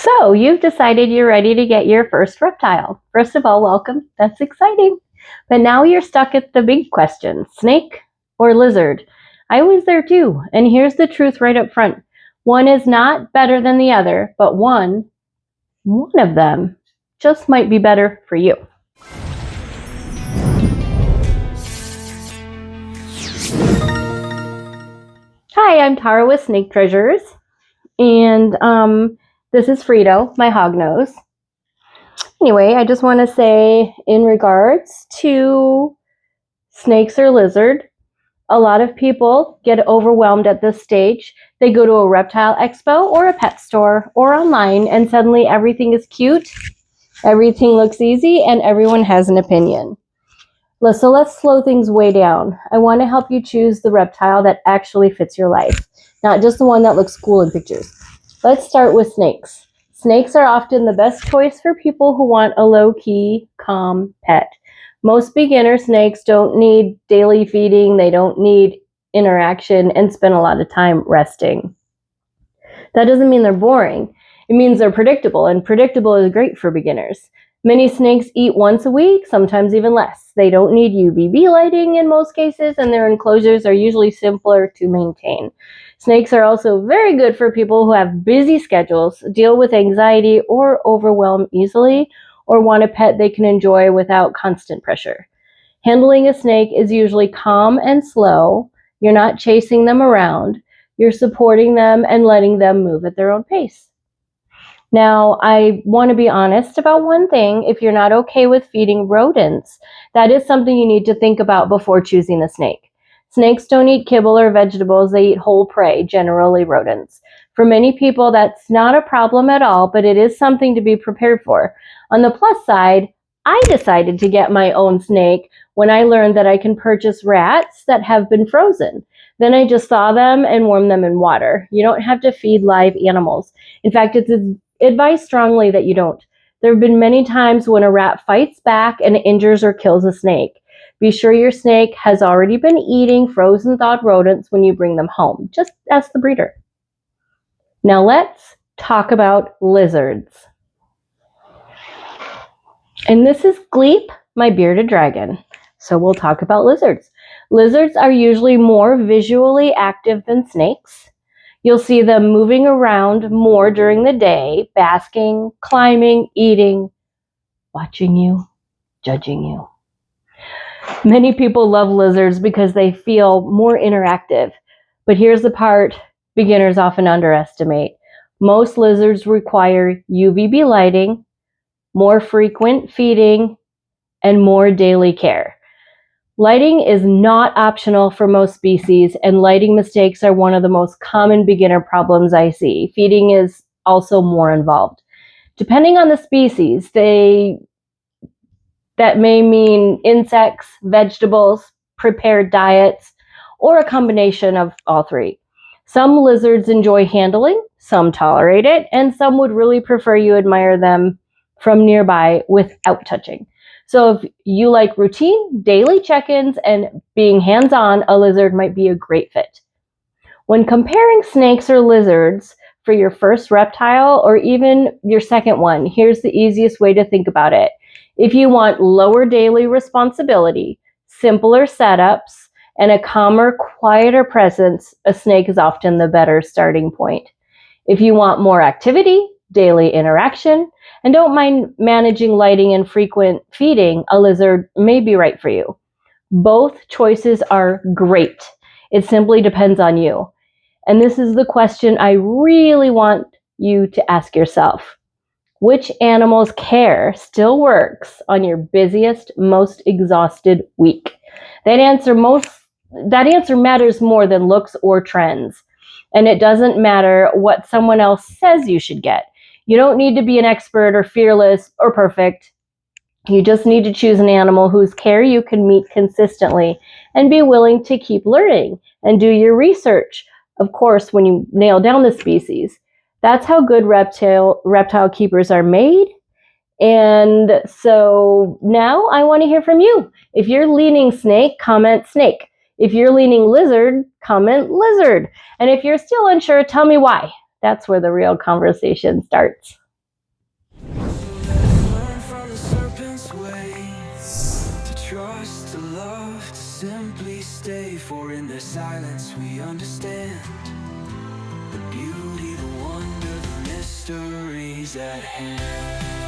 So you've decided you're ready to get your first reptile. First of all, welcome. That's exciting. But now you're stuck at the big question, snake or lizard? I was there too. And here's the truth right up front. One is not better than the other, but one of them just might be better for you. Hi, I'm Tara with Snake Treasures. And this is Frito, my hognose. Anyway, I just want to say in regards to snakes or lizard, a lot of people get overwhelmed at this stage. They go to a reptile expo or a pet store or online and suddenly everything is cute, everything looks easy, and everyone has an opinion. So let's slow things way down. I want to help you choose the reptile that actually fits your life, not just the one that looks cool in pictures. Let's start with snakes. Snakes are often the best choice for people who want a low-key, calm pet. Most beginner snakes don't need daily feeding, they don't need interaction, and spend a lot of time resting. That doesn't mean they're boring. It means they're predictable, and predictable is great for beginners. Many snakes eat once a week, sometimes even less. They don't need UVB lighting in most cases, and their enclosures are usually simpler to maintain. Snakes are also very good for people who have busy schedules, deal with anxiety or overwhelm easily, or want a pet they can enjoy without constant pressure. Handling a snake is usually calm and slow. You're not chasing them around. You're supporting them and letting them move at their own pace. Now, I want to be honest about one thing. If you're not okay with feeding rodents, that is something you need to think about before choosing a snake. Snakes don't eat kibble or vegetables, they eat whole prey, generally rodents. For many people, that's not a problem at all, but it is something to be prepared for. On the plus side, I decided to get my own snake when I learned that I can purchase rats that have been frozen. Then I just thaw them and warm them in water. You don't have to feed live animals. In fact, it's advised strongly that you don't. There have been many times when a rat fights back and injures or kills a snake. Be sure your snake has already been eating frozen thawed rodents when you bring them home. Just ask the breeder. Now let's talk about lizards. And this is Gleep, my bearded dragon. So we'll talk about lizards. Lizards are usually more visually active than snakes. You'll see them moving around more during the day, basking, climbing, eating, watching you, judging you. Many people love lizards because they feel more interactive. But here's the part beginners often underestimate. Most lizards require UVB lighting, more frequent feeding, and more daily care. Lighting is not optional for most species, and lighting mistakes are one of the most common beginner problems I see. Feeding is also more involved. Depending on the species, that may mean insects, vegetables, prepared diets, or a combination of all three. Some lizards enjoy handling, some tolerate it, and some would really prefer you admire them from nearby without touching. So if you like routine, daily check-ins, and being hands-on, a lizard might be a great fit. When comparing snakes or lizards for your first reptile or even your second one, here's the easiest way to think about it. If you want lower daily responsibility, simpler setups, and a calmer, quieter presence, a snake is often the better starting point. If you want more activity, daily interaction, and don't mind managing lighting and frequent feeding, a lizard may be right for you. Both choices are great. It simply depends on you. And this is the question I really want you to ask yourself. Which animal's care still works on your busiest, most exhausted week? That answer matters more than looks or trends. And it doesn't matter what someone else says you should get. You don't need to be an expert or fearless or perfect. You just need to choose an animal whose care you can meet consistently and be willing to keep learning and do your research, of course, when you nail down the species. That's how good reptile keepers are made. And so now I want to hear from you. If you're leaning snake, comment snake. If you're leaning lizard, comment lizard. And if you're still unsure, tell me why. That's where the real conversation starts. silence way, to trust, to love, to simply stay. For in the silence we understand the beauty, the wonder, the mysteries at hand.